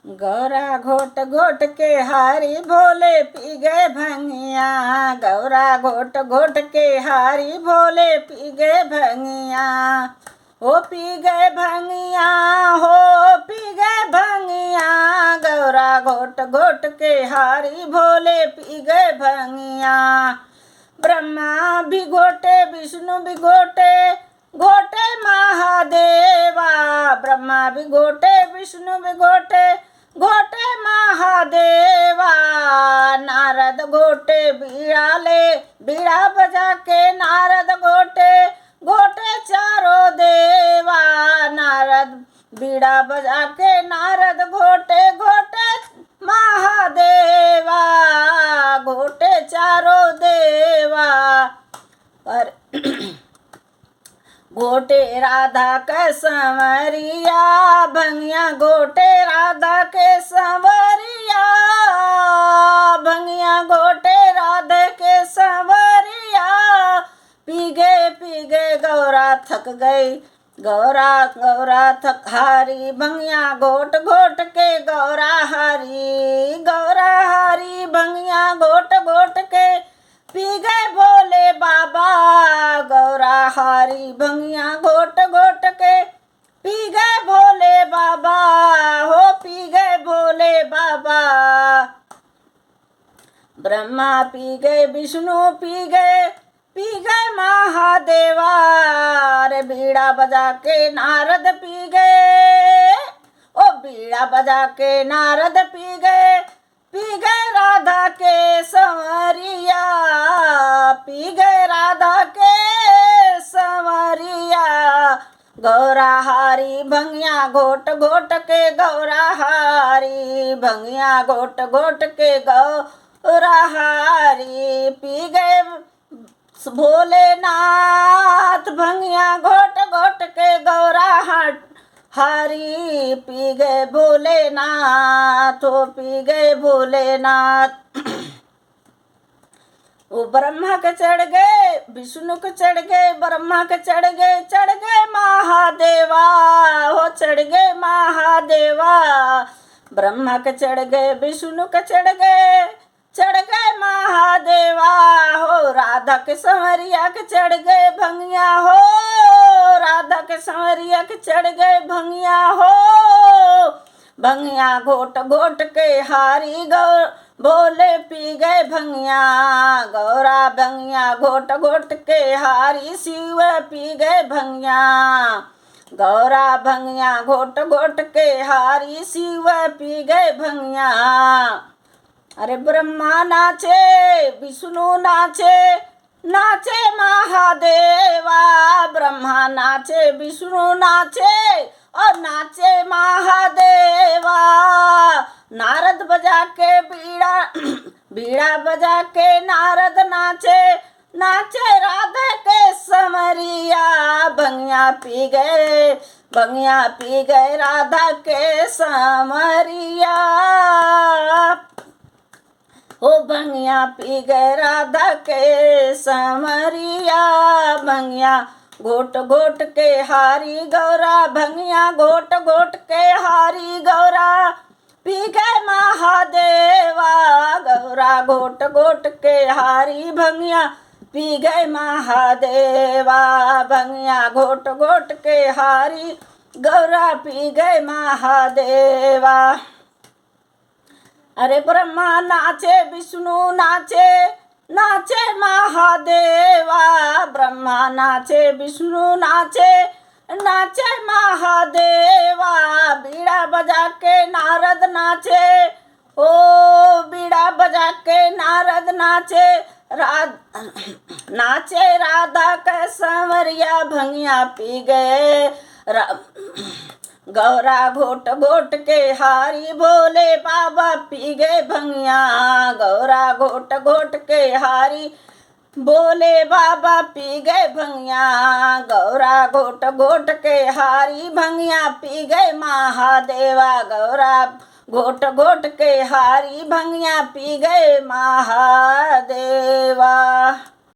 गौरा घोट घोट के हारी भोले पी गए भंगिया। गौरा घोट घोट के हारी भोले पी गए भंगिया। हो पी गए भंगिया, हो पी गए भंगिया। गौरा घोट घोट के हारी भोले पी गए भंगिया। ब्रह्मा भी घोटे विष्णु भी घोटे, घोटे महादेवा। ब्रह्मा भी घोटे विष्णु भी घोटे, घोटे महादेवा। नारद घोटे बीड़ा ले, बीड़ा बजा के नारद घोटे, घोटे चारों देवा। नारद बीड़ा बजा के नारद घोटे, घोटे महादेवा। घोटे चारों देवा। पर घोटे राधा के संवरिया, भंगिया घोटे राधा के संवरिया। भंगिया घोटे राधा के संवरिया। पी गए गौरा थक गई, गौरा थक हारी। भंगिया घोट घोट के गौरा हारी, गौरा हारी। भंगिया घोट घोट के पी गए भोले बाबा। गौरा हारी भंगिया घोट घोट के पी गए भोले बाबा। हो पी गए भोले बाबा। ब्रह्मा पी गए विष्णु पी गए महादेवा। रे बीड़ा बजा के नारद पी गए, ओ बीड़ा बजा के नारद पी गए राधा के संवरिया। पी गए राधा के संवरिया। गौरा हारी भंगिया घोट घोट के गौरा हारी। भंगिया घोट घोट के गौरा हारी। पी गए भोलेनाथ भंगिया घोट घोट के गौरा हारी। पी गए भोलेनाथ, हो पी गए भोलेनाथ। वो ब्रह्मा के चढ़ गए, विष्णु के चढ़ गए, ब्रह्मा के चढ़ गए महादेवा। हो चढ़ गए महादेवा। ब्रह्मा के चढ़ गए, विष्णु के चढ़ गए महादेवा। हो राधा के संवरिया के चढ़ गए भंगिया। हो राधा के संवरिया के चढ़ गए भंगिया। हो भंगिया घोट घोट के हारी भोले पी गए भंगिया। गौरा भंगिया घोट घोट के हारी शिव पी गए भंगिया। गौरा भंगिया घोट घोट के हारी शिव पी गए भंगिया। अरे ब्रह्मा नाचे विष्णु नाचे, नाचे महादेवा। ब्रह्मा नाचे विष्णु नाचे और नाचे महादेवा। नारद बजा के बीड़ा बजा के नारद नाचे, नाचे राधा के समरिया। भंगिया पी गए राधा के समरिया। हो भंगिया पी गए राधा के समरिया। भंगिया घोट घोट के हारी गौरा। भंगिया घोट घोट के हारी गौरा। पी गए महादेवा। गौरा घोट घोट के हारी भंगिया पी गए महादेवा। भंगिया घोट घोट के हारी गौरा पी गए महादेवा। अरे ब्रह्मा नाचे विष्णु नाचे, नाचे महादेवा। ब्रह्मा नाचे विष्णु नाचे, नाचे महादेवा। बीड़ा बजा के नारद नाचे, ओ बीड़ा बजा के नारद नाचे। नाचे राधा के संवरिया। भंगिया पी गए गौरा घोट घोट के हारी भोले बाबा पी गए भंगिया। गौरा घोट घोट के हारी भोले बाबा पी गए भंगिया। गौरा घोट घोट के हारी भंगिया पी गए महादेवा। गौरा घोट घोट के हारी भंगिया पी गए महादेवा।